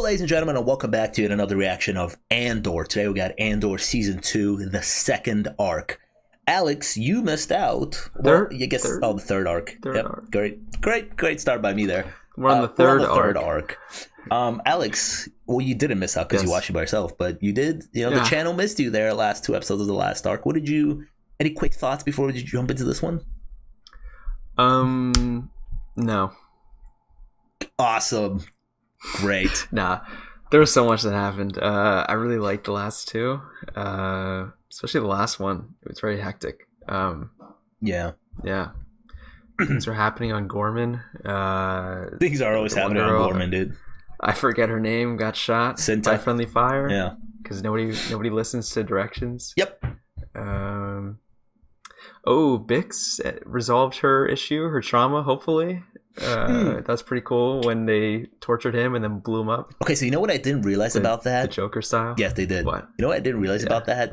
ladies and gentlemen, and welcome back to another reaction of Andor. Today we got Andor Season 2, the second arc. Alex, you missed out. The third arc. Third arc. Great start by me there. We're on the third arc. Alex, well, you didn't miss out because you watched it by yourself, but you did. The channel missed you there. Last two episodes of the last arc. Any quick thoughts before we jump into this one? No. Awesome. Great. Nah, there was so much that happened. I really liked the last two, especially the last one. It was very hectic. Yeah. Things are happening on Gorman. Things are always happening on Gorman, dude. I forget her name. Got shot by friendly fire. Yeah, because nobody listens to directions. Yep. Bix resolved her issue, her trauma. Hopefully. That's pretty cool when they tortured him and then blew him up. Okay, so you know what I didn't realize about that? The Joker style? Yes, they did. What? You know what I didn't realize about that?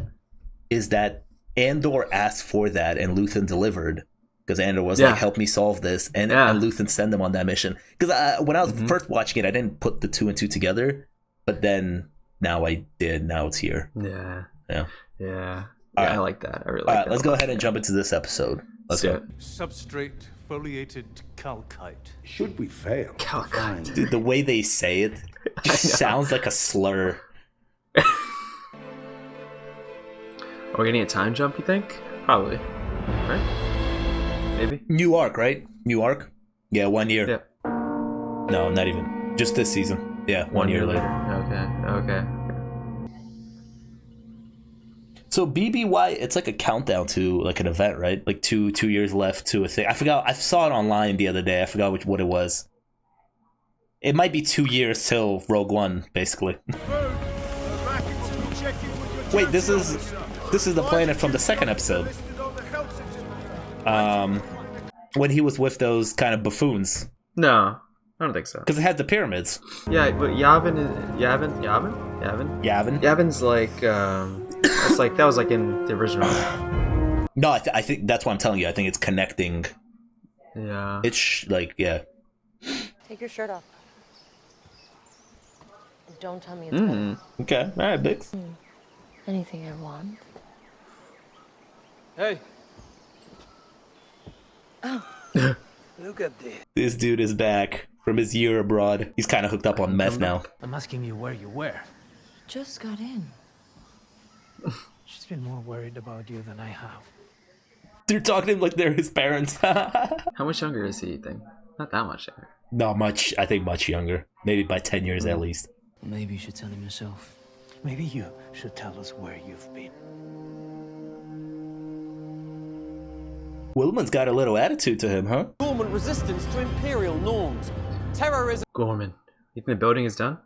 Is that Andor asked for that and Luthen delivered. Because Andor was like, help me solve this. And Luthen sent them on that mission. Because when I was first watching it, I didn't put the two and two together. But then now I did. Now it's here. Yeah. Right. I like that. I really like that. Let's go ahead and jump into this episode. Let's go. Substrate foliated calcite. Should we fail? Calcite. Dude, the way they say it just sounds like a slur. Are we getting a time jump, you think? Probably. Right? Maybe? New arc, right? New arc? Yeah, 1 year. Yeah. No, not even. Just this season. Yeah, one year later. Okay. So BBY, it's like a countdown to like an event, right? Like two years left to a thing. I forgot. I saw it online the other day. I forgot what it was. It might be 2 years till Rogue One, basically. Wait, this is the planet from the second episode. When he was with those kind of buffoons. No, I don't think so. Because it had the pyramids. Yeah, but Yavin. Yavin's like that was like in the original. No, I think that's what I'm telling you. I think it's connecting. Yeah. It's Take your shirt off. And don't tell me it's cold. Okay. All right, Bix. Anything I want. Hey. Oh. Look at this. This dude is back from his year abroad. He's kind of hooked up on meth now. I'm asking you where you were. Just got in. She's been more worried about you than I have. They're talking to him like they're his parents. How much younger is he, you think? Not that much younger. Not much. I think much younger. Maybe by 10 years at least. Maybe you should tell him yourself. Maybe you should tell us where you've been. Willman's got a little attitude to him, huh? Gorman resistance to Imperial norms. Terrorism. Gorman. You think the building is done?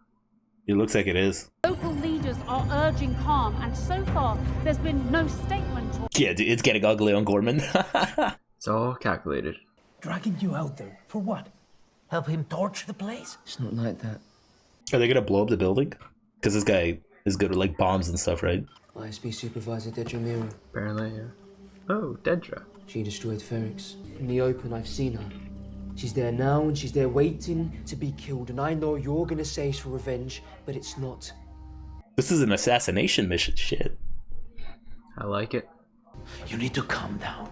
It looks like it is. Local leaders are urging calm, and so far, there's been no statement. Yeah, dude, it's getting ugly on Gorman. It's all calculated. Dragging you out there for what? Help him torch the place? It's not like that. Are they gonna blow up the building? Because this guy is good with like bombs and stuff, right? ISB Supervisor Dedra Mira. Apparently, yeah. Oh, Dedra. She destroyed Ferrix. In the open, I've seen her. She's there now, and she's there waiting to be killed. And I know you're gonna say it's for revenge, but it's not. This is an assassination mission. Shit. I like it. You need to calm down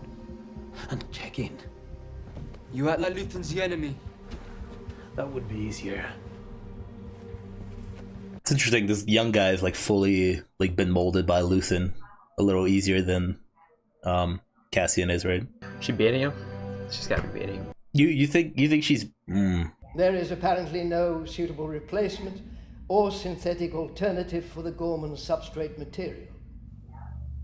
and check in. You act like Luthen's the enemy. That would be easier. It's interesting. This young guy is like fully like been molded by Luthen a little easier than Cassian is, right? She baiting him? She's gotta be baiting him. You think she's There is apparently no suitable replacement or synthetic alternative for the Gorman substrate material.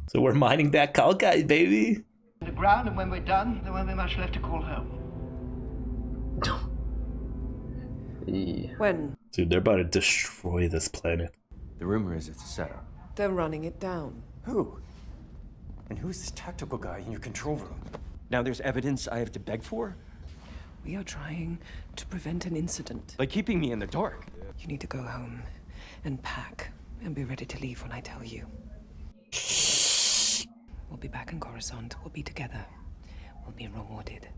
So we're mining that calcite, baby. The ground, and when we're done, there won't be much left to call home. When? Dude, they're about to destroy this planet. The rumor is it's a setup. They're running it down. Who? And who's this tactical guy in your control room? Now there's evidence I have to beg for? We are trying to prevent an incident. By keeping me in the dark. You need to go home and pack and be ready to leave when I tell you. We'll be back in Coruscant. We'll be together. We'll be rewarded.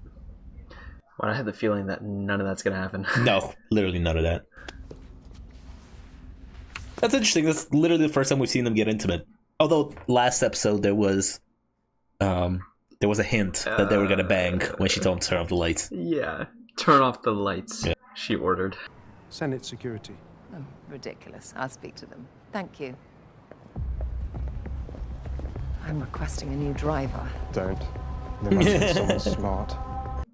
Well, I had the feeling that none of that's gonna happen. No, literally none of that. That's interesting. That's literally the first time we've seen them get intimate. Although last episode there was a hint that they were gonna bang when she told him to turn off the lights. Yeah, turn off the lights. Yeah. She ordered. Senate security. Oh, ridiculous. I'll speak to them. Thank you. I'm requesting a new driver. Don't. They must be someone smart.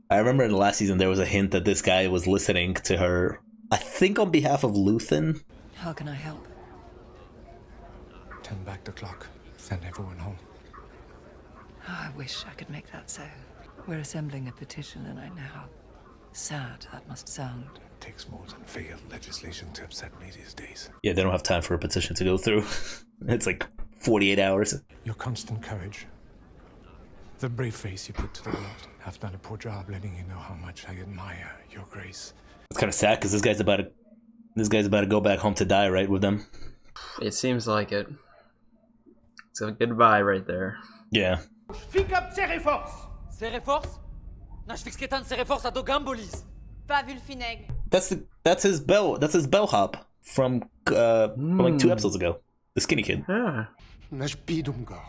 I remember in the last season there was a hint that this guy was listening to her, I think on behalf of Luthen. How can I help? Turn back the clock. Send everyone home. Oh, I wish I could make that so. We're assembling a petition and I know how sad that must sound. It takes more than failed legislation to upset me these days. Yeah, they don't have time for a petition to go through. It's like 48 hours. Your constant courage. The brave face you put to the world. I've done a poor job letting you know how much I admire your grace. It's kind of sad because this guy's about to go back home to die, right, with them. It seems like it. It's a goodbye right there. Yeah. Fique up Serre-Force! Serre-Force? Nasz fiksketan Serre-Force a do Gambolis. Pas Vulfineg. That's his bellhop from like 2 episodes ago. The skinny kid. Yeah. Nasz Bidumgar.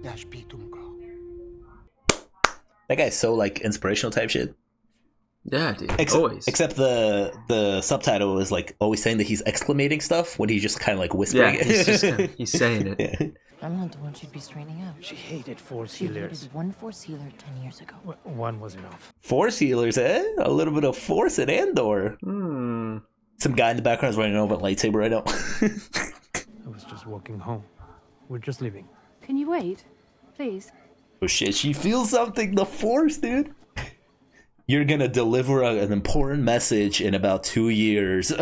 Nasz Bidumgar. That guy's so like inspirational type shit. Yeah, dude. Always. Except the subtitle is like always saying that he's exclamating stuff when he's just kind of like whispering. Yeah, he's saying it. Yeah. I'm not the one she'd be straining out. She hated Force She healers. hated one Force healer 10 years ago. One was enough. Force healers, eh? A little bit of force at Andor. Some guy in the background is running over a lightsaber right now. I was just walking home. We're just leaving. Can you wait, please? Oh shit, she feels something. The Force, dude. You're gonna deliver an important message in about 2 years.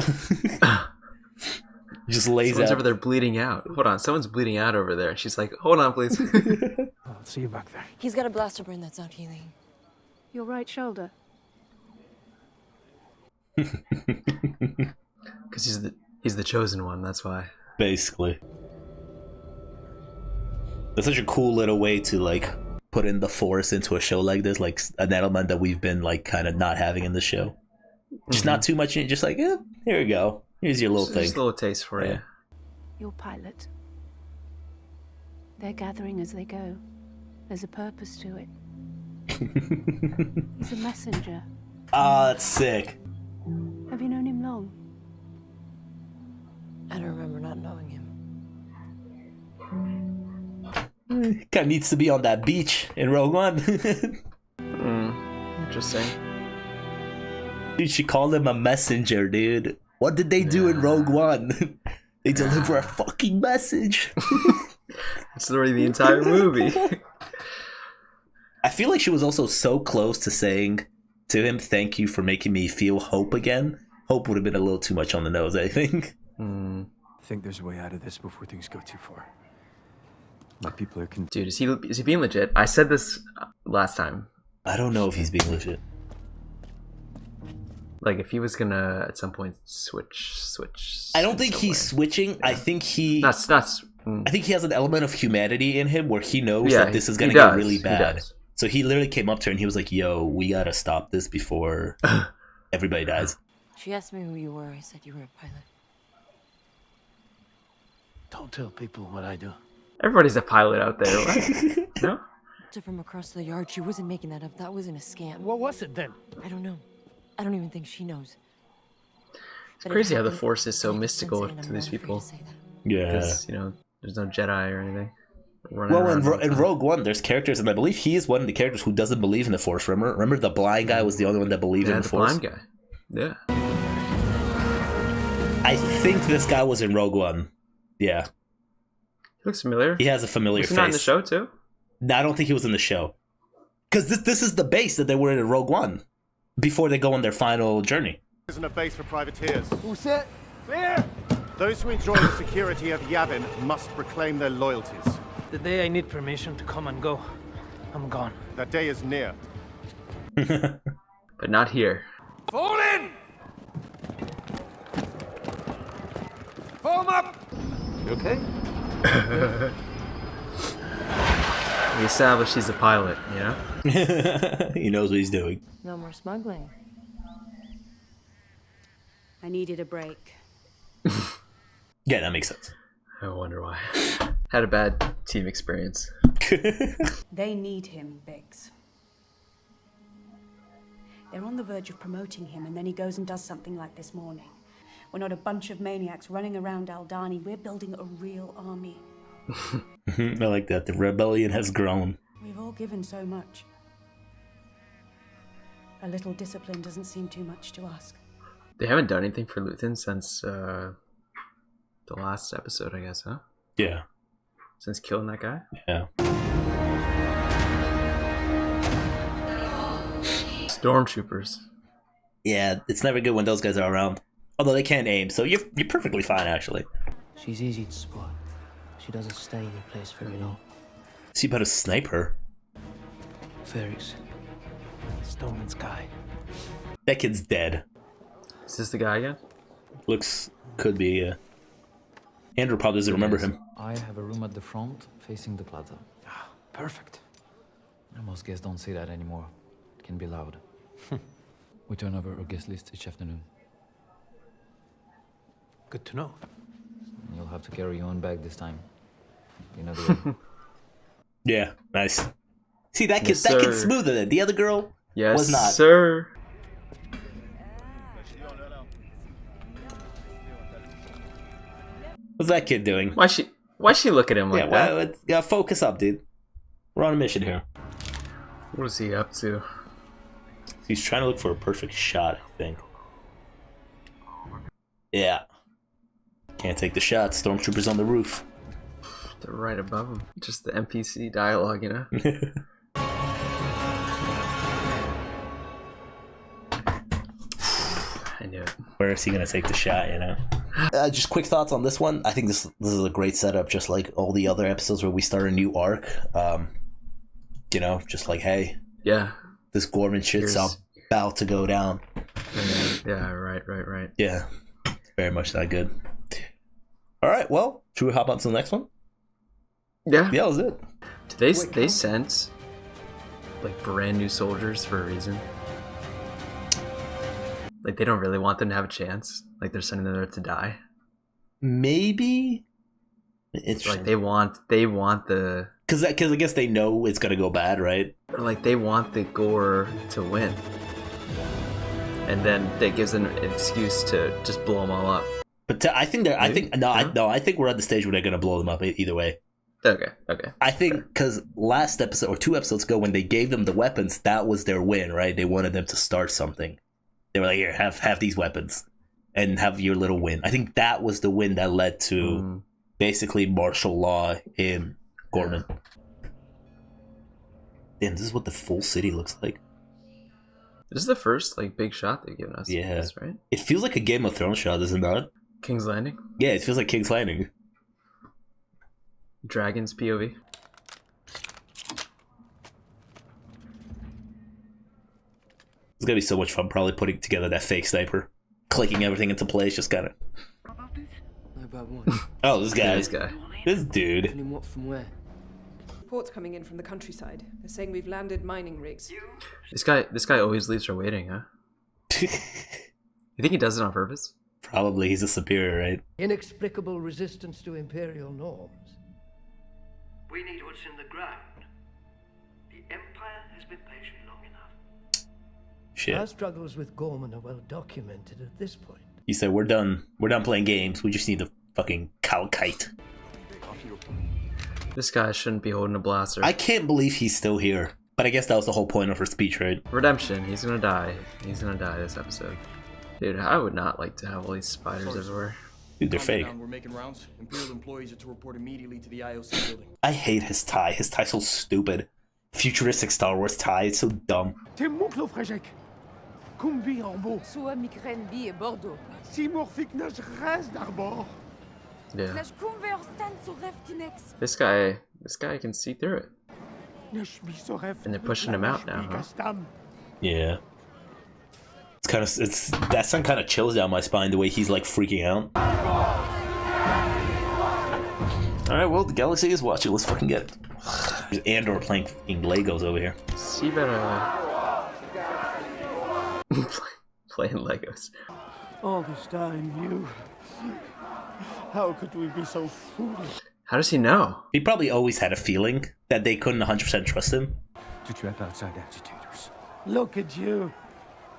Just lays Someone's out. over there bleeding out. Hold on, someone's bleeding out over there. She's like, hold on, please. I'll see you back there. He's got a blaster burn that's not healing. Your right shoulder. Because he's the chosen one, that's why. Basically. That's such a cool little way to like put in the Force into a show like this, like an element that we've been like kind of not having in the show. Just not too much, just like, yeah, here we go. Here's your little thing. Just a little taste for you. Your pilot. They're gathering as they go. There's a purpose to it. He's a messenger. Ah, that's sick. Have you known him long? I don't remember not knowing him. Kind of needs to be on that beach in Rogue One. Interesting. Dude, she called him a messenger, dude. What did they do in Rogue One? They deliver a fucking message. That's literally the entire movie. I feel like she was also so close to saying to him, thank you for making me feel hope again. Hope would have been a little too much on the nose, I think. I think there's a way out of this before things go too far. My people are Dude, is he being legit? I said this last time. I don't know if he's being legit. Like, if he was gonna at some point switch. I don't think he's switching. Yeah. I think he. I think he has an element of humanity in him where he knows that this is gonna get really bad. So he literally came up to her and he was like, "Yo, we gotta stop this before everybody dies." She asked me who you were. I said you were a pilot. Don't tell people what I do. Everybody's a pilot out there, right? No? From across the yard, she wasn't making that up. That wasn't a scam. What was it then? I don't know. I don't even think she knows. It's crazy how the Force is so mystical to these people. Yeah. Because, you know, there's no Jedi or anything. Well, in Rogue One, there's characters, and I believe he is one of the characters who doesn't believe in the Force. Remember the blind guy was the only one that believed in the Force? Blind guy. Yeah. I think this guy was in Rogue One. Yeah. He looks familiar. He has a familiar face. Was he not in the show, too? No, I don't think he was in the show. Because this is the base that they were in Rogue One before they go on their final journey. Isn't a base for privateers. Who said? Clear! Those who enjoy the security of Yavin must proclaim their loyalties. The day I need permission to come and go, I'm gone. That day is near. But not here. Fall in! Form up! You okay? We established he's a pilot, you know? He knows what he's doing. No more smuggling. needed a break. Yeah, that makes sense. I wonder why. Had a bad team experience. They need him, Biggs. They're on the verge of promoting him, and then he goes and does something like this morning. We're not a bunch of maniacs running around Aldani. We're building a real army. I like that. The rebellion has grown. We've all given so much. A little discipline doesn't seem too much to ask. They haven't done anything for Luthen since the last episode, I guess, huh? Yeah. Since killing that guy? Yeah. Stormtroopers. Yeah, it's never good when those guys are around. Although they can't aim, so you're perfectly fine, actually. She's easy to spot. She doesn't stay in a place very long. So you better snipe her. Ferries. Stolen Sky. That kid's dead. Is this the guy again? Could be, Andor probably doesn't remember him. I have a room at the front facing the plaza. Perfect. Most guests don't say that anymore. It can be loud. We turn over our guest list each afternoon. Good to know. You'll have to carry your own bag this time. You know the way. Yeah, nice. See, that kid's smoother than the other girl. Yes, was not. Sir. What's that kid doing? Why's she look at him like that? Yeah, focus up, dude. We're on a mission here. What is he up to? He's trying to look for a perfect shot, I think. Yeah. Can't take the shot. Stormtroopers on the roof. They're right above him. Just the NPC dialogue, you know? I knew it. Where is he going to take the shot, you know? Just quick thoughts on this one. I think this is a great setup, just like all the other episodes where we start a new arc. You know, just like, hey. Yeah. This Gorman shit's about to go down. Yeah, right. Yeah. Very much that good. All right, well, should we hop on to the next one? Yeah. Yeah, that was it. They sent like brand new soldiers for a reason. Like they don't really want them to have a chance. Like they're sending them there to die. Maybe. It's like they want the because I guess they know it's gonna go bad, right? Or like they want the Gore to win, and then that gives them an excuse to just blow them all up. But I think we're at the stage where they're gonna blow them up either way. Okay. I think because last episode or 2 episodes ago, when they gave them the weapons, that was their win, right? They wanted them to start something. They were like, "Here, have these weapons, and have your little win." I think that was the win that led to basically martial law in Gorman. Damn, this is what the full city looks like. This is the first like big shot they've given us. Yeah, this, right? It feels like a Game of Thrones shot, does it not? King's Landing. Yeah, it feels like King's Landing. Dragon's POV. It's gonna be so much fun probably putting together that fake sniper, clicking everything into place, just kind of. No bad one. Oh, this guy. This dude. From where? Reports coming in from the countryside. They're saying we've landed mining rigs. This guy always leaves her waiting, huh? You think he does it on purpose? Probably. He's a superior, right? Inexplicable resistance to Imperial norms. We need what's in the ground. The Empire has been patient long enough. Shit. Our struggles with Gorman are well documented at this point. He said, "We're done playing games. We just need the fucking cow kite." This guy shouldn't be holding a blaster. I can't believe he's still here. But I guess that was the whole point of her speech, right? Redemption. He's gonna die. He's gonna die this episode. Dude, I would not like to have all these spiders everywhere. Dude, they're fake. We're making rounds. Imperial employees are to report immediately to the IOC building. I hate his tie. His tie's so stupid. Futuristic Star Wars tie. It's so dumb. T'es mon Frejek. Kumbi en beau. Sua Mikrenbi et Bordeaux. Simur Fiknash reste d'arbor. Yeah. Nash conver stan so rev tinex. This guy can see through it. And they're pushing him out now, huh? Yeah. That sound kind of chills down my spine the way he's like freaking out. Alright, well, the galaxy is watching. Let's fucking get it. There's Andor playing fucking Legos over here. See better playing Legos. All this time, you... How could we be so foolish? How does he know? He probably always had a feeling that they couldn't 100% trust him. To trap outside agitators. Look at you.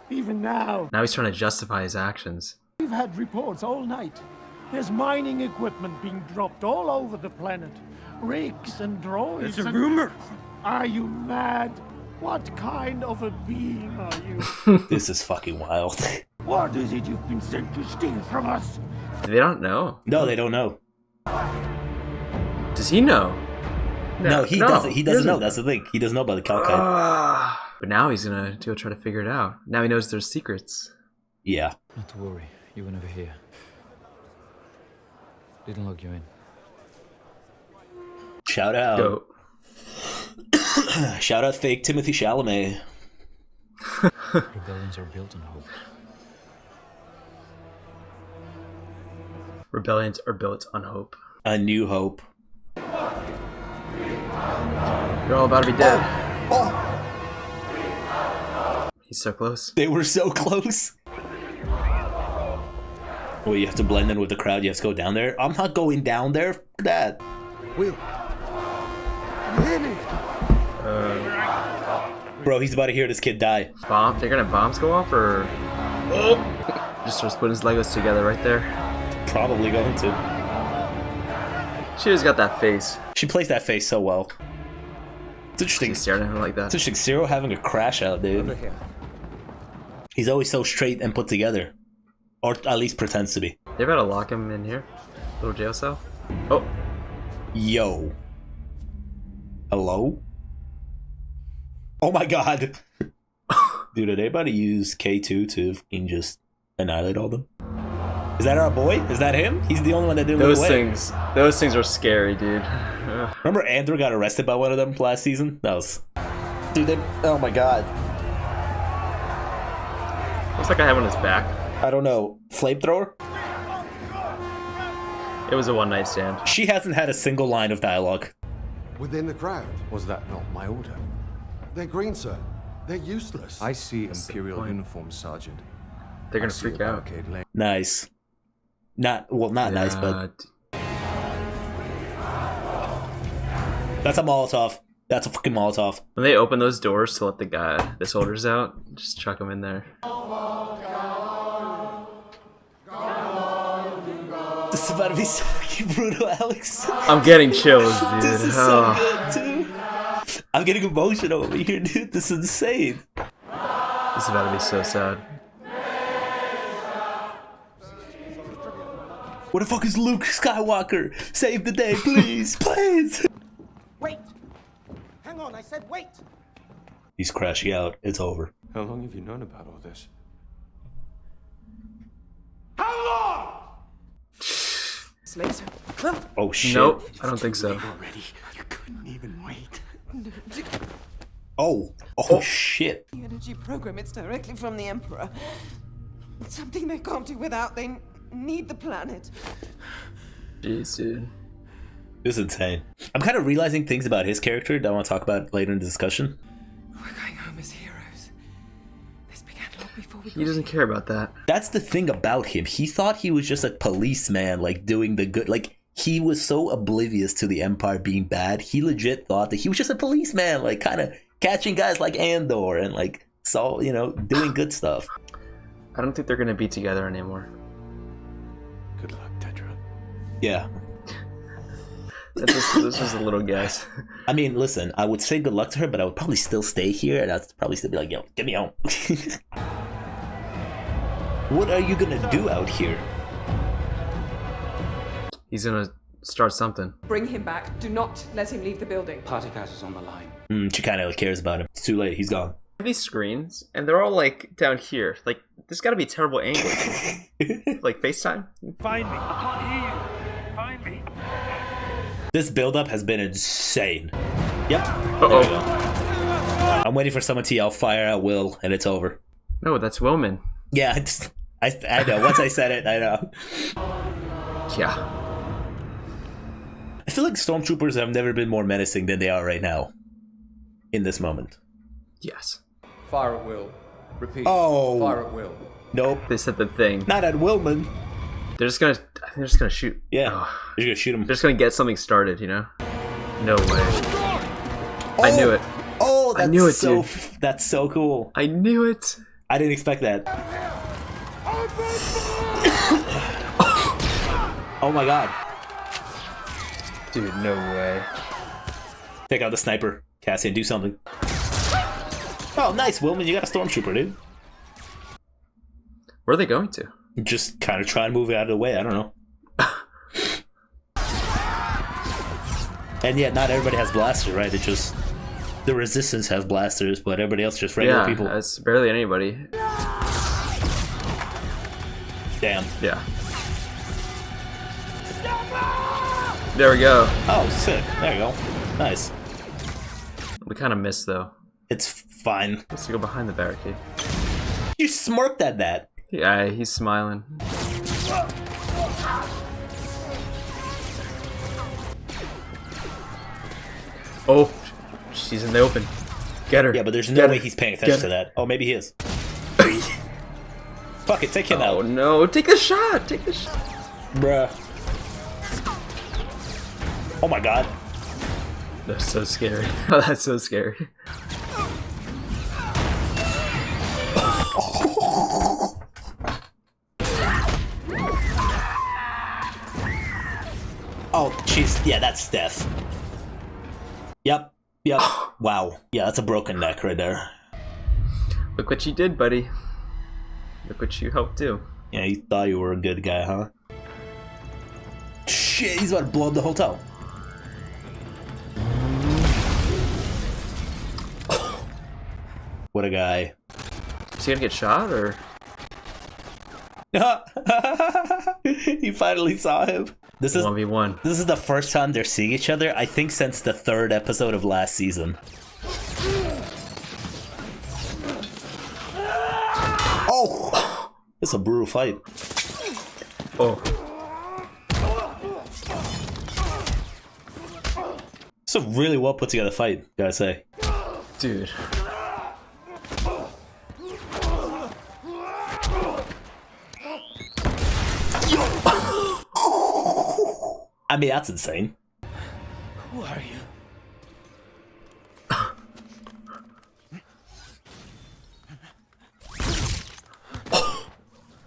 Even now. Now he's trying to justify his actions. We've had reports all night. There's mining equipment being dropped all over the planet. Rigs and droids. It's a rumor. Are you mad? What kind of a being are you? This is fucking wild. What is it you've been sent to steal from us? They don't know. No, they don't know. Does he know? No, he doesn't. He doesn't know. That's the thing. He doesn't know about the Calcite. But now he's gonna go try to figure it out. Now he knows there's secrets. Yeah. Not to worry. You were never here. Didn't log you in. Shout out. Go. Shout out fake Timothy Chalamet. Rebellions are built on hope. Rebellions are built on hope. A new hope. You're all about to be dead. He's so close. They were so close. Well, you have to blend in with the crowd. You have to go down there. I'm not going down there. Fuck that. Will. Really? Bro, he's about to hear this kid die. Bomb? They're gonna bombs go off or? Oh! Just starts putting his Legos together right there. Probably going to. She just got that face. She plays that face so well. It's interesting. She's staring at him like that. It's interesting. Syril having a crash out, dude. He's always so straight and put together. Or at least pretends to be. They better lock him in here. Little jail cell. Oh. Yo. Hello? Oh my god. Dude, are they about to use K2 to fucking just annihilate all of them? Is that our boy? Is that him? He's the only one that didn't Those look away. those things are scary, dude. Remember Andor got arrested by one of them last season? That was... Dude, they... Oh my god. Looks like I have on his back. I don't know. Flamethrower? It was a one-night stand. She hasn't had a single line of dialogue. Within the crowd? Was that not my order? They're green, sir. They're useless. I see Imperial uniforms, Sergeant. They're gonna freak out. Nice. Not nice, but... That's a Molotov. That's a fucking Molotov. When they open those doors to let the soldiers out, just chuck them in there. This is about to be so fucking brutal, Alex. I'm getting chills, dude. This is so good, too. I'm getting emotional over here, dude. This is insane. This is about to be so sad. Where the fuck is Luke Skywalker? Save the day, please, please. Wait! Hang on, I said wait! He's crashing out. It's over. How long have you known about all this? How long? Laser. Oh shit. Nope, I don't think so. Already, you couldn't even wait. Oh shit. The energy program, it's directly from the Emperor. It's something they can't do without. They need the planet. Jeez, dude. This is insane. I'm kind of realizing things about his character that I want to talk about later in the discussion. We're going home as heroes. This began long before we He doesn't care about that. That's the thing about him. He thought he was just a policeman, like doing the good. Like he was so oblivious to the Empire being bad. He legit thought that he was just a policeman, like kind of catching guys like Andor and like doing good stuff. I don't think they're gonna be together anymore. Good luck, Tetra. Yeah. This was a little guess. I mean, listen, I would say good luck to her, but I would probably still stay here, and I'd probably still be like, yo, get me home. What are you gonna do out here? He's gonna start something. Bring him back. Do not let him leave the building. Party pass is on the line. She kind of cares about him. It's too late. He's gone. These screens, and they're all like down here. Like, there's gotta be terrible angles. Like FaceTime? Find me. I can't hear you. Find me. This build-up has been insane. Yep. Uh-oh. There we go. I'm waiting for someone to yell fire at Will, and it's over. No, that's Wilman. Yeah, I know. Once I said it, I know. Yeah. I feel like stormtroopers have never been more menacing than they are right now. In this moment. Yes. Fire at will. Repeat. Oh. Fire at will. Nope. They said the thing. Not at Willman. I think they're just gonna shoot. Yeah. They're gonna shoot him. They're just gonna get something started, you know? No way. I knew it. Oh, that's I knew it, so, dude. that's so cool. I knew it. I didn't expect that. Oh my god. Dude, no way. Take out the sniper. Cassian, do something. Oh, nice, Willman. You got a stormtrooper, dude. Where are they going to? Just kind of try and move it out of the way. I don't know. And yet, not everybody has blasters, right? It's just the Resistance has blasters, but everybody else just regular people. Yeah, it's barely anybody. Damn. Yeah. There we go. Oh, sick. There you go. Nice. We kind of missed, though. It's fine. Let's go behind the barricade. You smirked at that. Yeah, he's smiling. Oh, she's in the open. Get her. Yeah, but there's no way he's paying attention to that. Oh, maybe he is. Fuck it, take him out. Oh no, take the shot! Take the shot! Bruh. Oh my god. That's so scary. Oh, that's so scary. Oh, jeez. Yeah, that's death. Yep. Yep. Wow. Yeah, that's a broken neck right there. Look what you did, buddy. Look what you helped do. Yeah, you thought you were a good guy, huh? Shit, he's about to blow up the hotel. What a guy. Is he gonna get shot, or? He finally saw him. This is 1v1. This is the first time they're seeing each other, I think, since the 3rd episode of last season. Oh! It's a brutal fight. Oh. It's a really well put together fight, gotta say. Dude. I mean, that's insane. Who are you?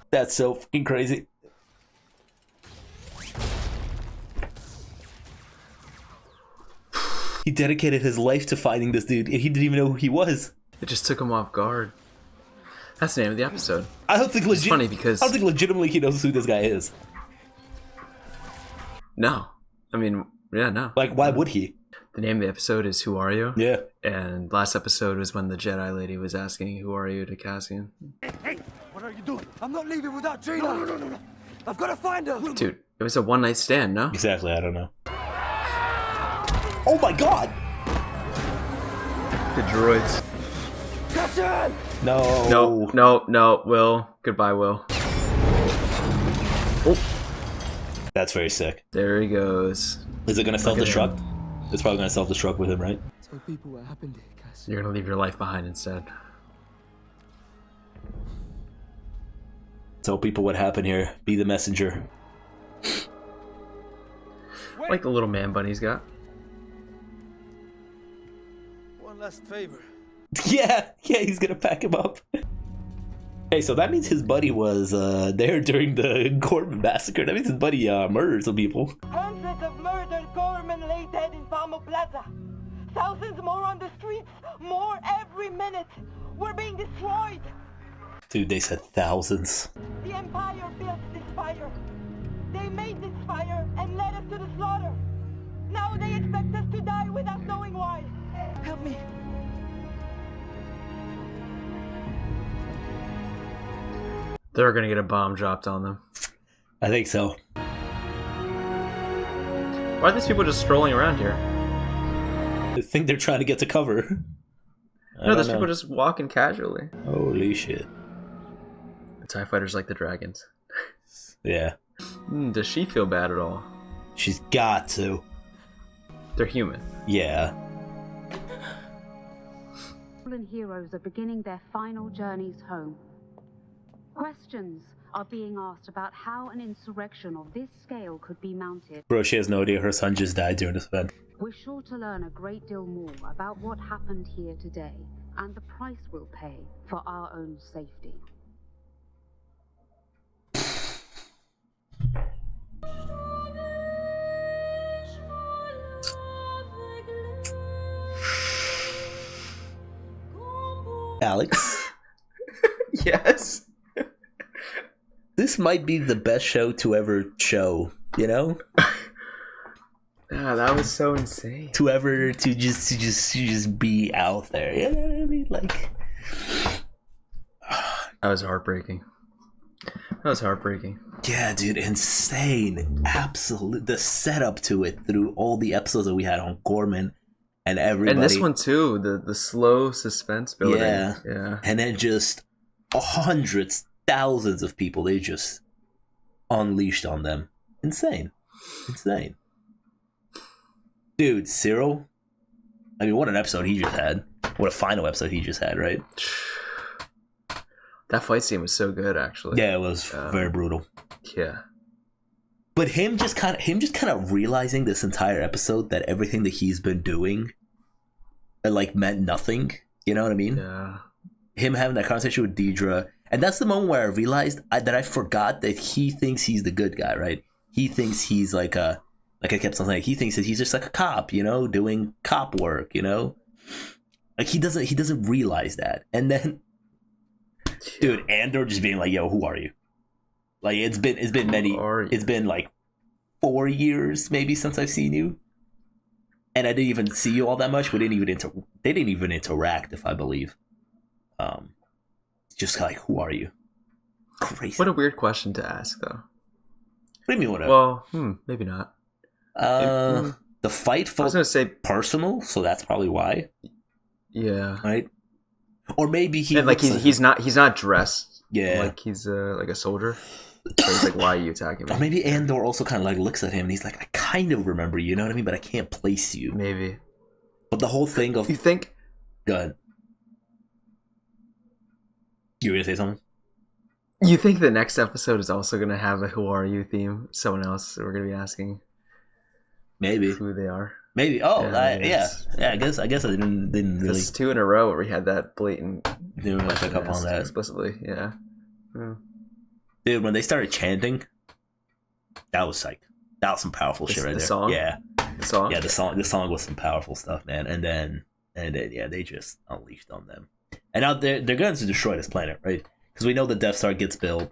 That's so fucking crazy. He dedicated his life to finding this dude, and he didn't even know who he was. It just took him off guard. That's the name of the episode. I don't think it's funny because I don't think legitimately he knows who this guy is. No. I mean, yeah, no. Like, why would he? The name of the episode is Who Are You? Yeah. And last episode was when the Jedi lady was asking, Who are you, to Cassian. Hey, what are you doing? I'm not leaving without Jaina. No. I've got to find her. Dude, it was a one-night stand, no? Exactly, I don't know. Oh my god! The droids. Cassian! No, Will. Goodbye, Will. Oh. That's very sick. There he goes. Is it gonna self-destruct? It's probably gonna self-destruct with him, right? Tell people what happened here, Cass. You're gonna leave your life behind instead. Tell people what happened here. Be the messenger. Like the little man bunny he's got. One last favor. Yeah, he's gonna pack him up. Hey, so that means his buddy was there during the Gorman massacre. That means his buddy murdered some people. Hundreds of murdered Gorman lay dead in Palmo Plaza. Thousands more on the streets. More every minute. We're being destroyed. Dude, they said thousands. The Empire built this fire. They made this fire and led us to the slaughter. Now they expect us to die without knowing why. Help me. They're gonna get a bomb dropped on them. I think so. Why are these people just strolling around here? I think they're trying to get to cover. No, there's people just walking casually. Holy shit. The TIE fighters like the dragons. Yeah. Does she feel bad at all? She's got to. They're human. Yeah. Fallen heroes are beginning their final journeys home. Questions are being asked about how an insurrection of this scale could be mounted. Bro, she has no idea her son just died during this event. We're sure to learn a great deal more about what happened here today and the price we'll pay for our own safety. Alex? Yes? This might be the best show to ever show, you know? Yeah, that was so insane. To just be out there. You know what I mean? Like, that was heartbreaking. Yeah, dude, insane. Absolute. The setup to it through all the episodes that we had on Gorman and everybody. And this one too, the slow suspense building. Yeah. And then just hundreds, thousands of people they just unleashed on them. Insane. Dude, Syril. I mean, what an episode he just had. What a final episode he just had, right? That fight scene was so good, actually. Yeah, it was very brutal. Yeah. But him just kind of realizing this entire episode that everything that he's been doing, like, meant nothing. You know what I mean? Yeah. Him having that conversation with Deidre, and that's the moment where I realized that I forgot that he thinks he's the good guy, right? He thinks he's like I kept saying, he thinks that he's just like a cop, you know, doing cop work, you know. Like he doesn't realize that, and then, dude, Andor just being like, "Yo, who are you?" Like it's been like 4 years maybe since I've seen you, and I didn't even see you all that much. They didn't even interact, if I believe. Just like, who are you? Crazy. What a weird question to ask, though. What do you mean? Well, maybe not. The fight felt personal, so that's probably why. Yeah. Right. Or maybe he's not dressed. Yeah. Like he's like a soldier. So he's like, why are you attacking me? Or maybe Andor also kind of like looks at him and he's like, I kind of remember you, know what I mean? But I can't place you. Maybe. But the whole thing of... You think... Go ahead. You were going to say something? You think the next episode is also going to have a Who Are You theme? Someone else we're going to be asking. Maybe. Who they are. Maybe. Oh, yeah. I guess I didn't really... It's 2 in a row where we had that blatant... Didn't really pick up on that. Explicitly, yeah. Dude, when they started chanting, that was like, that was some powerful shit right there. Song? Yeah. The song? Yeah, the song was some powerful stuff, man. And then yeah, they just unleashed on them. And now they're going to destroy this planet, right? Because we know the Death Star gets built.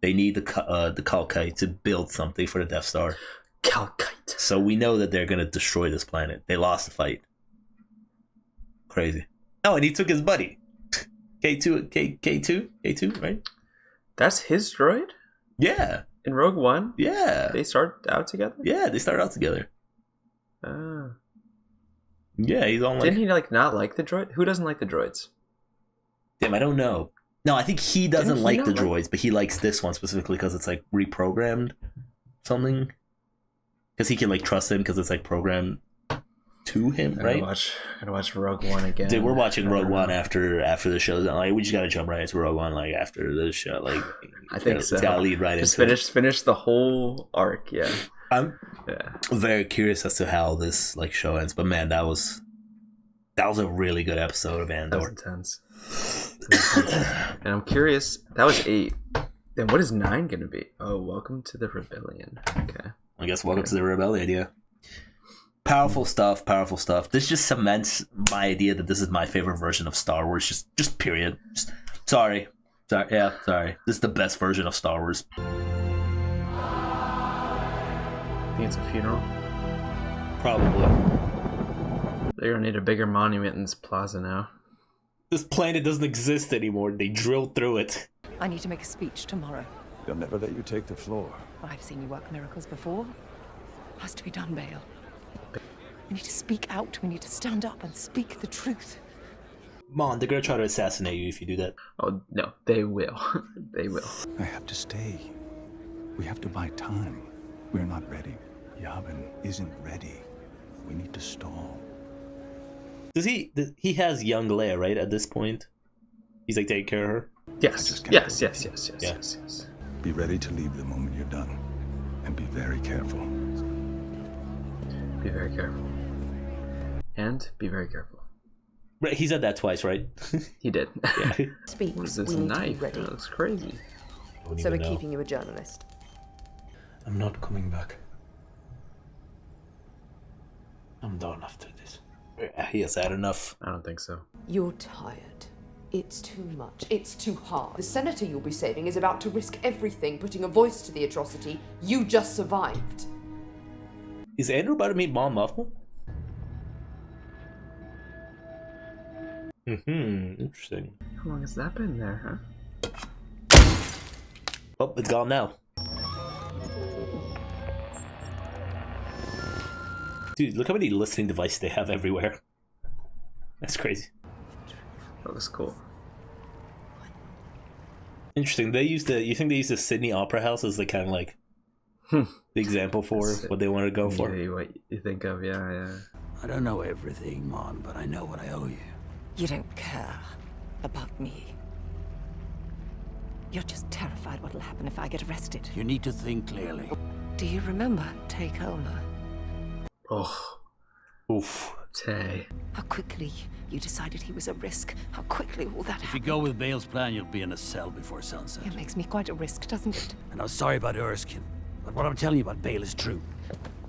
They need the Kalkite to build something for the Death Star. Kalkite. So we know that they're going to destroy this planet. They lost the fight. Crazy. Oh, and he took his buddy. K2, right? That's his droid? Yeah. In Rogue One? Yeah. They start out together? Yeah, they start out together. Yeah, he's on like... Didn't he not like the droid? Who doesn't like the droids? Damn, I don't know. No, I think he doesn't like the droids, but he likes this one specifically because it's like reprogrammed something. Because he can like trust him because it's like programmed to him, right? I gotta watch Rogue One again. Dude, we're watching Rogue One after the show. Like, we just gotta jump right into Rogue One like after the show. Like, I think so. It's gotta lead right just into finish the whole arc. Yeah, I'm very curious as to how this like show ends. But man, that was a really good episode of Andor. That was intense. And I'm curious. That was 8. Then what is 9 gonna be? Oh, welcome to the rebellion. Okay. I guess welcome to the rebellion. Yeah. Powerful stuff. This just cements my idea that this is my favorite version of Star Wars. Just period. Sorry. This is the best version of Star Wars. I think it's a funeral. Probably. They're gonna need a bigger monument in this plaza now. This planet doesn't exist anymore. They drilled through it. I need to make a speech tomorrow. They'll never let you take the floor. I've seen you work miracles before. Has to be done, Bale. We need to speak out. We need to stand up and speak the truth. Mon, they're gonna try to assassinate you if you do that. Oh, no. They will. They will. I have to stay. We have to buy time. We're not ready. Yavin isn't ready. We need to stall. He has young Leia, right, at this point? He's like taking care of her? Yes. Yes. Be ready to leave the moment you're done. And be very careful. Be very careful. And be very careful. Right, he said that twice, right? He did. Yeah. Speak. What is this We need to be knife? ready. That looks crazy. So we're keeping you a journalist. I'm not coming back. I'm done after this. He has had enough. I don't think so. You're tired. It's too much. It's too hard. The senator you'll be saving is about to risk everything, putting a voice to the atrocity you just survived. Is Andor about to meet Mon Mothma? Interesting. How long has that been there, huh? Oh, it's gone now. Dude, look how many listening devices they have everywhere. That's crazy. That was cool. Interesting. You think they use the Sydney Opera House as the kind of like the example for what they wanted to go for? Yeah, what you think of, yeah. I don't know everything, Mon, but I know what I owe you. You don't care about me. You're just terrified what'll happen if I get arrested. You need to think clearly. Do you remember Take Homa? Oh. Oof. Tay. How quickly you decided he was a risk. How quickly all that If you happened. go with Bale's plan, you'll be in a cell before sunset. It makes me quite a risk, doesn't it? And I'm sorry about Erskine, but what I'm telling you about Bale is true.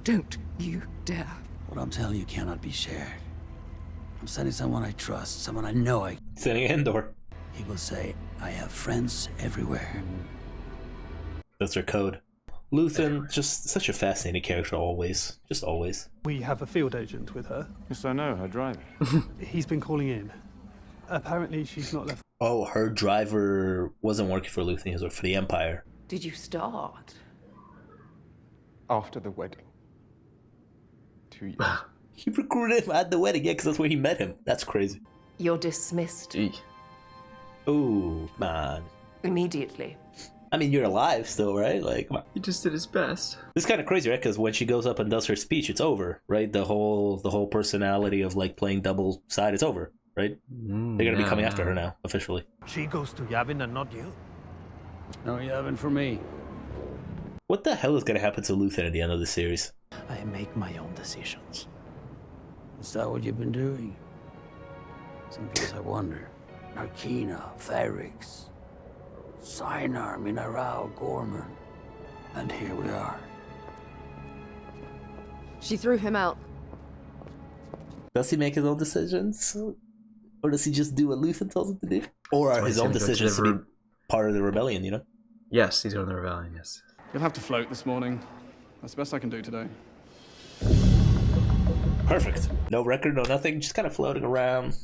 Don't you dare. What I'm telling you cannot be shared. I'm sending someone I trust, someone I know I... Sending Andor. He will say, I have friends everywhere. That's their code. Luthen, just such a fascinating character always. Just always. We have a field agent with her. Yes, I know, her driver. He's been calling in. Apparently she's not left. Oh, her driver wasn't working for Luthen, he was working for the Empire. Did you start? After the wedding. 2 years. He recruited him at the wedding, yeah, because that's where he met him. That's crazy. You're dismissed. Ooh, man. Immediately. I mean, you're alive still, right? Like, come on. He just did his best. This is kind of crazy, right? Because when she goes up and does her speech, it's over, right? The whole personality of like playing double side is over, right? They're gonna be coming after her now, officially. She goes to Yavin and not you. No Yavin for me. What the hell is gonna happen to Luthen at the end of the series? I make my own decisions. Is that what you've been doing? Sometimes I wonder. Narkina, Ferrix, Sinar, Minarao, Gorman. And here we are. She threw him out. Does he make his own decisions? Or does he just do what Luthen tells him to do? Or are his own decisions to be part of the rebellion, you know? Yes, he's on the rebellion, yes. You'll have to float this morning. That's the best I can do today. Perfect. No record, no nothing, just kind of floating around,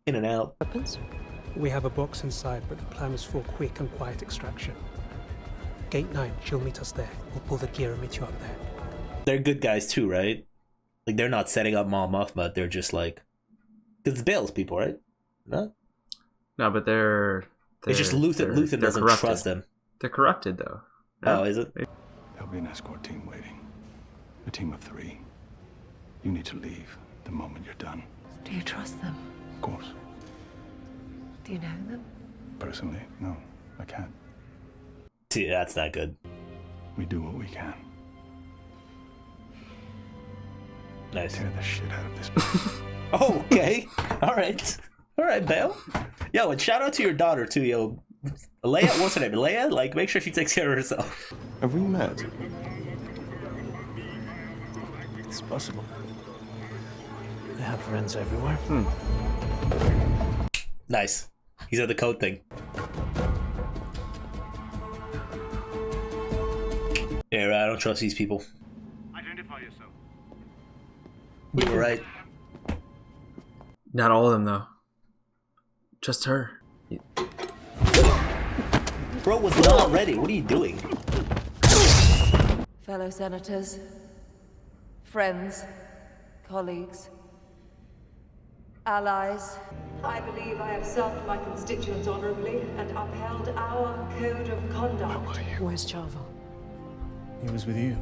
in and out. Weapons? We have a box inside, but the plan is for quick and quiet extraction. Gate 9, she'll meet us there. We'll pull the gear and meet you up there. They're good guys too, right? Like, they're not setting up Mon Mothma, they're just like... Because it's Bale's people, right? No? No, but they're it's just Luthen doesn't corrupted. trust them. They're corrupted, though. Oh, is it? There'll be an escort team waiting. A team of 3. You need to leave the moment you're done. Do you trust them? Of course. Do you know them? Personally, no, I can't. See, that's not good. We do what we can. Nice. Tear the shit out of this place. Okay. All right, Bale. Yo, and shout out to your daughter too, yo. Leia, what's her name? Leia? Like, make sure she takes care of herself. Have we met? It's possible. I have friends everywhere. Nice. He's at the code thing. Yeah, right, I don't trust these people. Identify yourself. You were right. Not all of them, though. Just her. Bro was not ready. What are you doing? Fellow senators, friends, colleagues, allies. I believe I have served my constituents honorably and upheld our code of conduct. Where's Chava? He was with you.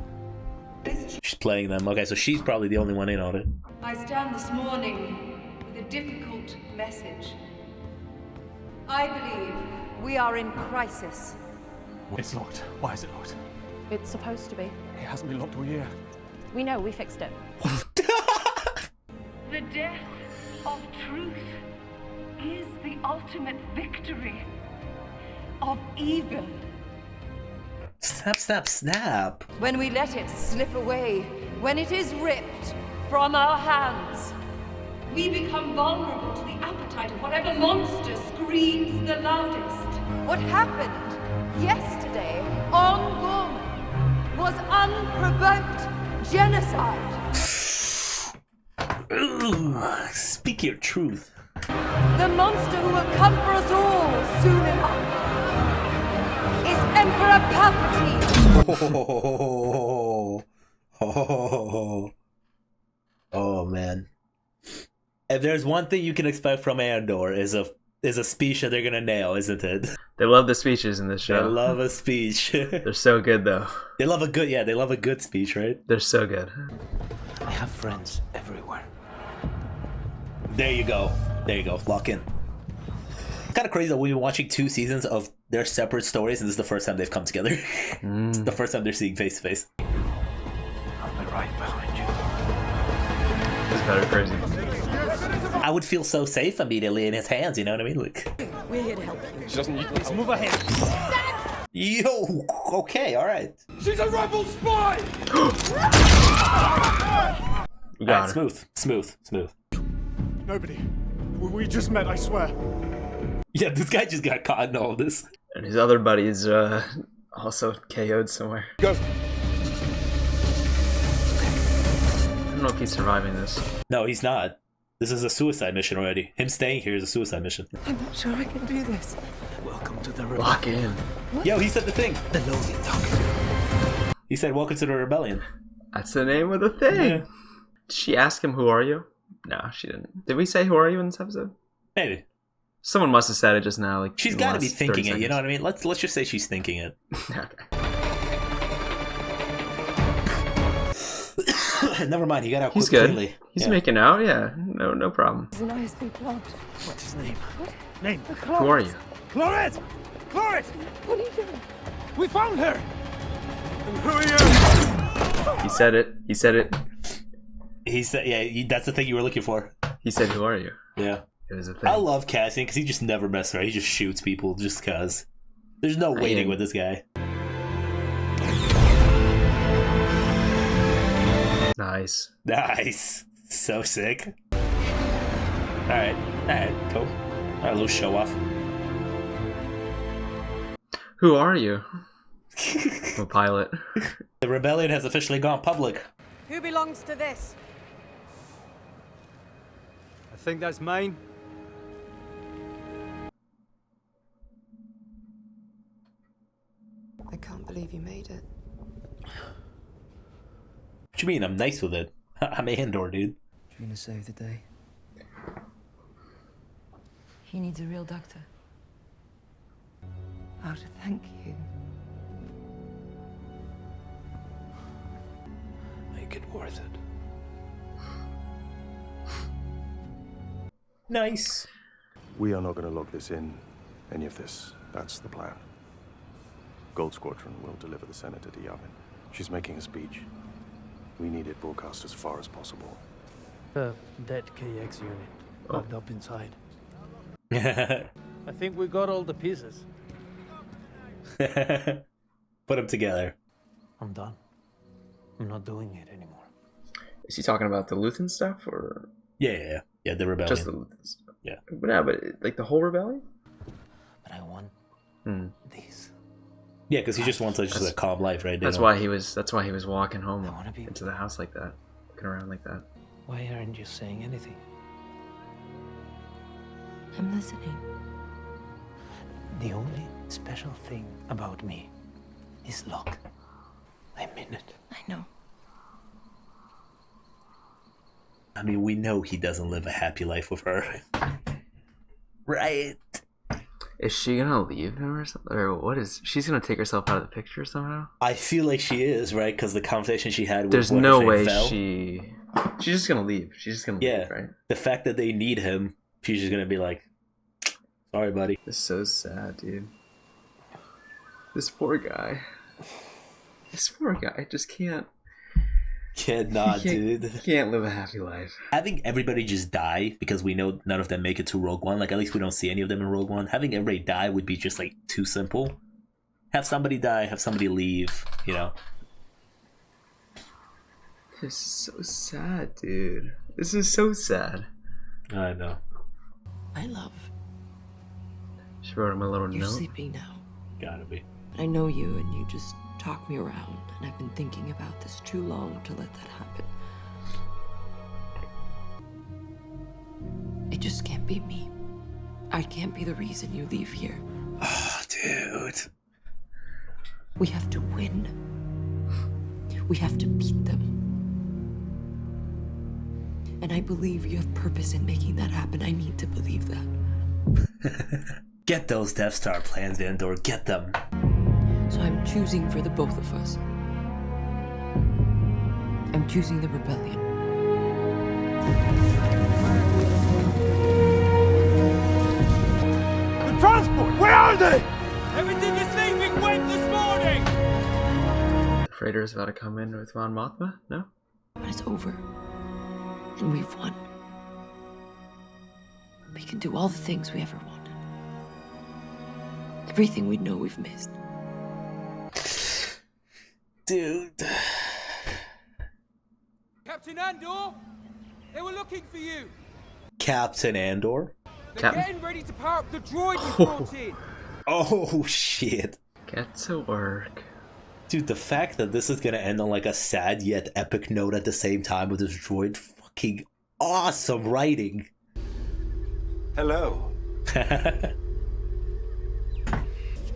She's playing them. Okay, so she's probably the only one in on it. I stand this morning with a difficult message. I believe We are in crisis. It's locked. Why is it locked? It's supposed to be. It hasn't been locked all year. We know, we fixed it. The death of truth is the ultimate victory of evil. Snap, snap, snap. When we let it slip away, when it is ripped from our hands, We become vulnerable to the appetite of whatever monster screams the loudest. what happened yesterday on Gorman was unprovoked genocide. Ooh, speak your truth. The monster who will come for us all soon enough is Emperor Palpatine. Oh man. If there's one thing you can expect from Andor is a speech that they're gonna nail, isn't it? They love the speeches in this show. They love a speech. They're so good though. They love a good speech, right? They're so good. I have friends everywhere. There you go. Lock in. It's kind of crazy that we've been watching 2 seasons of their separate stories, and this is the first time they've come together. It's the first time they're seeing face to face. I'll be right behind you. It's kind of crazy. I would feel so safe immediately in his hands, you know what I mean? Like, We're here to help you. She doesn't. Let's move ahead. yo, okay, all right. She's a rebel spy. You got All right, smooth. Nobody. We just met, I swear. Yeah, this guy just got caught in all of this. And his other buddies also KO'd somewhere. Go. I don't know if he's surviving this. No, he's not. This is a suicide mission already. Him staying here is a suicide mission. I'm not sure I can do this. Welcome to the Lock in. Yo, he said the thing. The loading dock. He said, welcome to the rebellion. That's the name of the thing. Yeah. Did she ask him, who are you? No, she didn't. Did we say who are you in this episode? Maybe. Someone must have said it just now. Like She's got to be thinking it, you know what I mean? Let's just say she's thinking it. Okay. Never mind, he got out He's good. quickly. He's making out, yeah. No problem. It's an ISP plot. What's his name? Name. Who are you? Chlorette! Chlorette! What are you doing? We found her! And who are you? He said it. He said, yeah, that's the thing you were looking for. He said, who are you? Yeah. It was a thing. I love Cassian because he just never messes around. He just shoots people just because. There's no waiting with this guy. Nice. So sick. Alright, cool. Alright, a little show off. Who are you? I'm a pilot. The rebellion has officially gone public. Who belongs to this? I think that's mine. I can't believe you made it. What you mean? I'm nice with it. I'm Andor, dude. Trying to save the day. He needs a real doctor. How to thank you. Make it worth it. Nice. We are not going to log this in, any of this. That's the plan. Gold Squadron will deliver the Senator to Yavin. She's making a speech. We need it broadcast as far as possible. The dead KX unit locked up inside. I think we got all the pieces. Put them together. I'm done. I'm not doing it anymore. Is he talking about the Luthen stuff or? Yeah, the rebellion. Just the Luthen stuff. Yeah. But like the whole rebellion? But I want these. Yeah, because he just wants just a calm life, right? That's why he was walking home into the house like that, looking around like that. Why aren't you saying anything? I'm listening. The only special thing about me is luck. I mean it. I know. I mean, we know he doesn't live a happy life with her. Right? Is she gonna leave him or something? Or what is... She's gonna take herself out of the picture somehow? I feel like she is, right? Because the conversation she had with There's no way she's just gonna leave. She's just gonna leave, right? The fact that they need him, she's just gonna be like, Sorry, buddy. It's so sad, dude. This poor guy. This poor guy just can't. Dude. Can't live a happy life. Having everybody just die, because we know none of them make it to Rogue One, like at least we don't see any of them in Rogue One. Having everybody die would be just like too simple. Have somebody die, have somebody leave, you know. This is so sad, dude. This is so sad. I know. My love. She wrote him a little You're note. sleeping now. Gotta be. I know you, and you just talk me around, and I've been thinking about this too long to let that happen. It just can't be me. I can't be the reason you leave here. Oh, dude. We have to win. We have to beat them. And I believe you have purpose in making that happen. I need to believe that. Get those Death Star plans, Andor. Get them. So I'm choosing for the both of us. I'm choosing the rebellion. The transport! Where are they? Everything is leaving Wayne this morning! The freighter is about to come in with Mon Mothma? No? But it's over. And we've won. We can do all the things we ever wanted. Everything we know we've missed. Dude. Captain Andor! They were looking for you! Captain Andor? They're getting ready to power up the droid you brought in! Oh, shit. Get to work. Dude, the fact that this is gonna end on like a sad yet epic note at the same time with this droid, fucking awesome writing. Hello.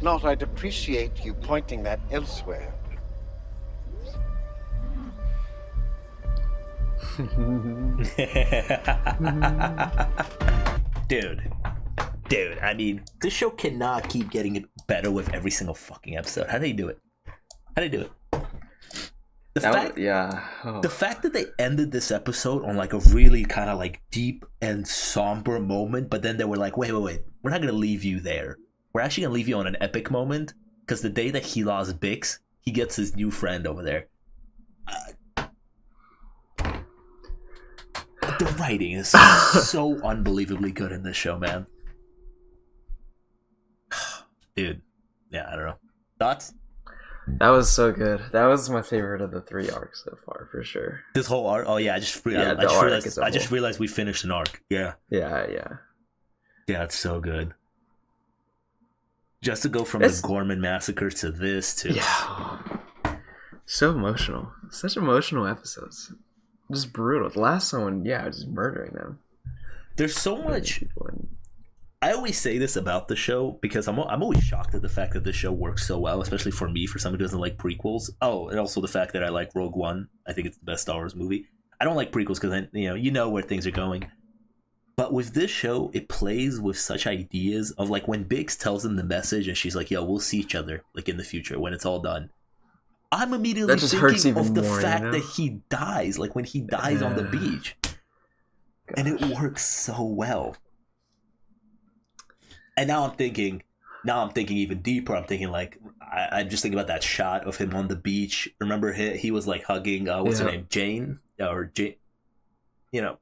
Not, I'd appreciate you pointing that elsewhere. Dude, I mean, this show cannot keep getting it better with every single fucking episode. How do they do it? The fact that they ended this episode on like a really kind of like deep and somber moment, but then they were like, wait, we're not gonna leave you there. We're actually gonna leave you on an epic moment, because the day that he lost Bix, he gets his new friend over there. The writing is so unbelievably good in this show, man. Dude, yeah, I don't know. Thoughts? That was so good. That was my favorite of the 3 arcs so far, for sure. This whole arc? Oh yeah, I just realized we finished an arc. Yeah. Yeah. Yeah, it's so good. Just to go from the Gorman massacre to this to so emotional. Such emotional episodes. Just brutal. The last one, just murdering them. There's so much. I always say this about the show because I'm always shocked at the fact that the show works so well, especially for me, for someone who doesn't like prequels. Oh, and also the fact that I like Rogue One. I think it's the best Star Wars movie. I don't like prequels because you know where things are going. But with this show, it plays with such ideas of like when Biggs tells them the message and she's like, "Yo, we'll see each other like in the future when it's all done." I'm immediately thinking of the fact that he dies, like when he dies on the beach, and it works so well. And now I'm thinking even deeper. I'm thinking like I'm just thinking about that shot of him on the beach. Remember he was like hugging what's her name, Jane or Jane, you know,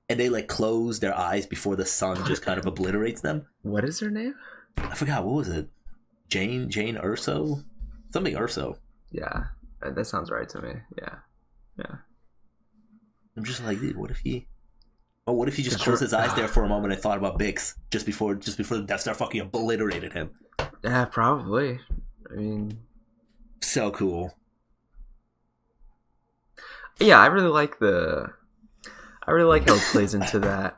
and they like close their eyes before the sun just kind of obliterates them. What is her name? I forgot. What was it? Jane Urso, something Urso. Yeah, that sounds right to me. Yeah. I'm just like, dude, what if he just closed his eyes there for a moment and thought about Bix just before the Death Star fucking obliterated him? Yeah, probably. I mean, so cool. Yeah, I really like how it plays into that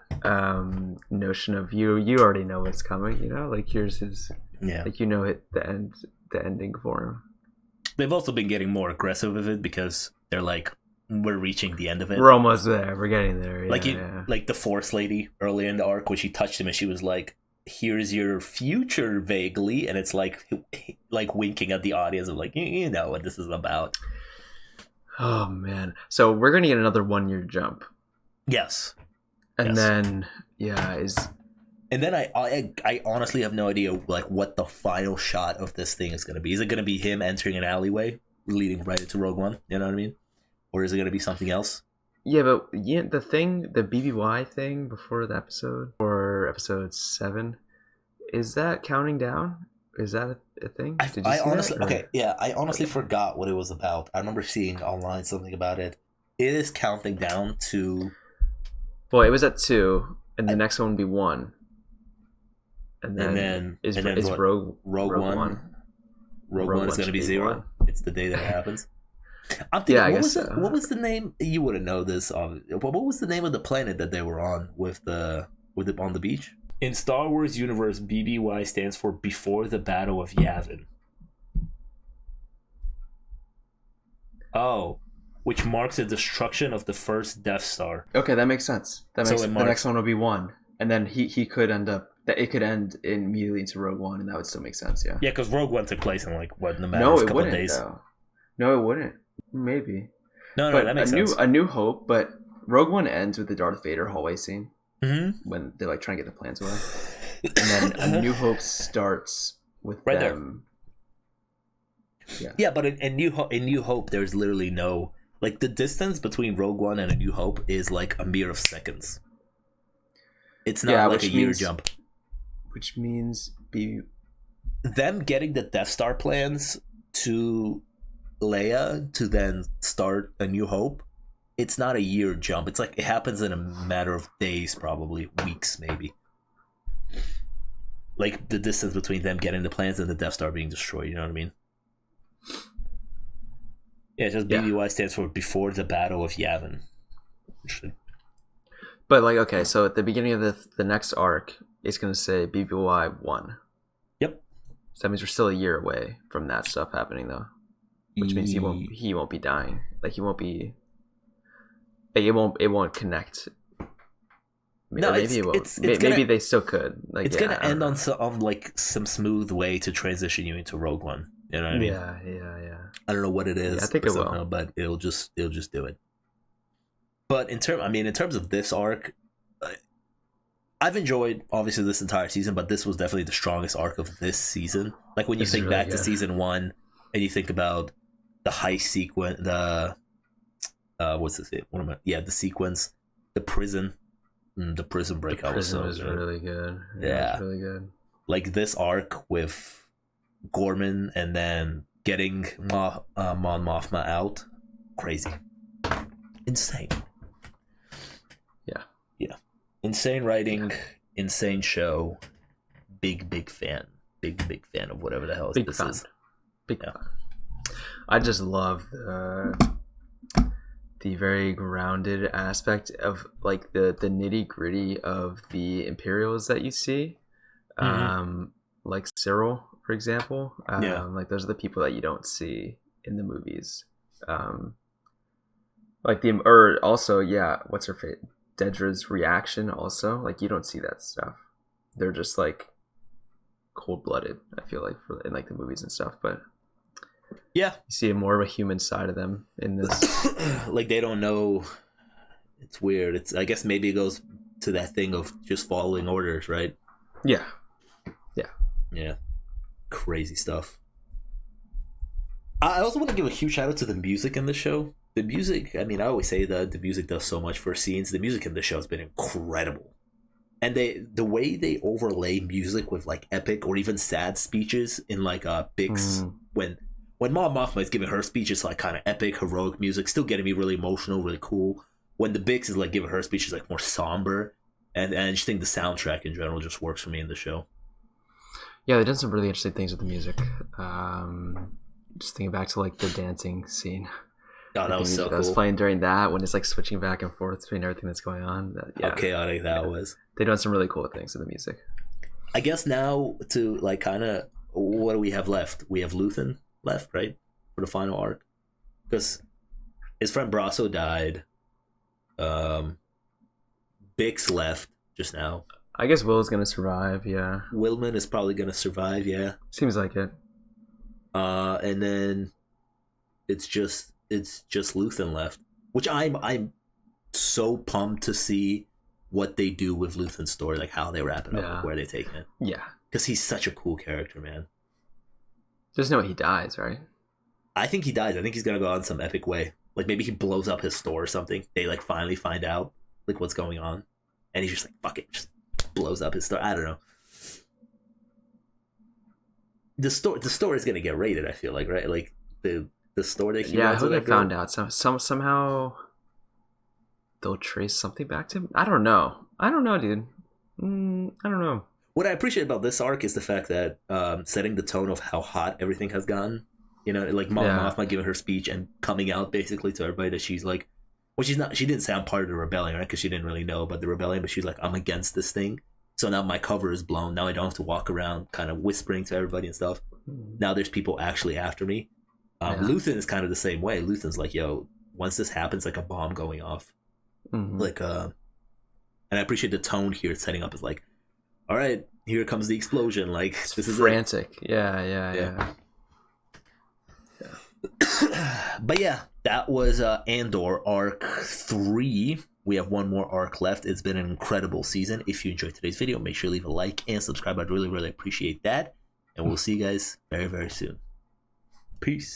notion of you already know what's coming, you know? Like here's his like the ending for him. They've also been getting more aggressive with it because they're like, we're reaching the end of it. We're almost there. We're getting there. Yeah, like the Force lady early in the arc when she touched him and she was like, "Here's your future," vaguely, and it's like winking at the audience of like, you know what this is about. Oh man! So we're gonna get another 1 year jump. Yes. And then is And then I honestly have no idea like what the final shot of this thing is going to be. Is it going to be him entering an alleyway leading right into Rogue One? You know what I mean? Or is it going to be something else? Yeah, but the BBY thing before the episode, or episode 7, is that counting down? Is that a thing? Did you see honestly, that, I honestly forgot what it was about. I remember seeing online something about it. It is counting down to. Well, it was at 2, and the next one would be 1. And then Rogue One. Rogue One is going to be 0. It's the day that it happens. I'm thinking, what was the name? You wouldn't know this. What was the name of the planet that they were on on the beach? In Star Wars universe, BBY stands for Before the Battle of Yavin. Oh, which marks the destruction of the first Death Star. Okay, that makes sense. The next one will be 1, and then he could end up. That it could end immediately into Rogue One, and that would still make sense. Yeah. Yeah, because Rogue One took place in in the matter of a couple of days. No, it wouldn't. Maybe. No, but that makes sense. A New Hope, but Rogue One ends with the Darth Vader hallway scene when they're like trying to get the plans away, and then A New Hope starts with them. There. Yeah, but in New Hope, there's literally no like the distance between Rogue One and A New Hope is like a mere of seconds. It's not like a year jump. Which means them getting the Death Star plans to Leia to then start A New Hope. It's not a year jump. It's like it happens in a matter of days, probably weeks, maybe. Like the distance between them getting the plans and the Death Star being destroyed. You know what I mean? Yeah, just BBY stands for Before the Battle of Yavin. Interesting. But like, okay, so at the beginning of the next arc, it's going to say BBY 1. Yep. So that means we're still a year away from that stuff happening, though. Which means he won't be dying. Like he won't be. Like, it won't connect. Maybe it won't. Maybe they still could. Like it's gonna end on some smooth way to transition you into Rogue One. You know what I mean? Yeah. I don't know what it is. Yeah, I think it will, but it'll just do it. But in terms of this arc, I've enjoyed obviously this entire season, but this was definitely the strongest arc of this season. Like when you think really back to season 1, and you think about the heist sequence, the what's this? The sequence, the prison breakout was so good. Really good. Yeah, it was really good. Like this arc with Gorman and then getting Mon Mothma out, crazy, insane. Yeah, insane writing, insane show. Big fan. Big fan of whatever the hell this is. Big fan. I just love the very grounded aspect of like the nitty gritty of the Imperials that you see, like Syril, for example. Like those are the people that you don't see in the movies. What's her fate? Dedra's reaction also, like you don't see that stuff. They're just like cold-blooded, I feel like, in like the movies and stuff, but yeah, you see more of a human side of them in this. Like they don't know. It's weird. I guess maybe it goes to that thing of just following orders, right? Yeah. Crazy stuff. I also want to give a huge shout out to the music in the show. The music, I always say that the music does so much for scenes. The music in the show has been incredible. And the way they overlay music with like epic or even sad speeches in like Bix, when Mon Mothma is giving her speech, it's like kind of epic, heroic music, still getting me really emotional, really cool. When the Bix is like giving her speech, it's like more somber. And I just think the soundtrack in general just works for me in the show. Yeah, they did some really interesting things with the music. Just thinking back to like the dancing scene. Oh, that was so cool. I was playing during that when it's like switching back and forth between everything that's going on. How chaotic that was. They done some really cool things with the music. I guess now to like kind of, what do we have left? We have Luthen left, right? For the final arc. Because his friend Brasso died. Bix left just now. I guess Will's gonna survive, yeah. Willman is probably gonna survive, yeah. Seems like it. And then it's just Luthen left, which I'm so pumped to see what they do with Luthen's story, like how they wrap it up, like where they take it. Yeah. Because he's such a cool character, man. There's no way he dies, right? I think he dies. I think he's gonna go on some epic way. Like maybe he blows up his store or something. They like finally find out like what's going on, and he's just like, fuck it, just blows up his store. I don't know. The store is gonna get raided. I feel like, right? Like the store that he I hope they found out somehow. They'll trace something back to him. I don't know, dude. I don't know. What I appreciate about this arc is the fact that setting the tone of how hot everything has gotten. You know, like Mon Mothma giving her speech and coming out basically to everybody that she's like, well, she's not. She didn't say I'm part of the rebellion, right? Because she didn't really know about the rebellion, but she's like, I'm against this thing. So now my cover is blown. Now I don't have to walk around kind of whispering to everybody and stuff. Now there's people actually after me. Luthen is kind of the same way. Luthen's like, yo, once this happens, like a bomb going off. Like, and I appreciate the tone here it's setting up is like, all right, here comes the explosion. Like, this is frantic. Yeah. But yeah, that was Andor Arc 3. We have one more arc left. It's been an incredible season. If you enjoyed today's video, make sure to leave a like and subscribe. I'd really, really appreciate that. And we'll see you guys very, very soon. Peace.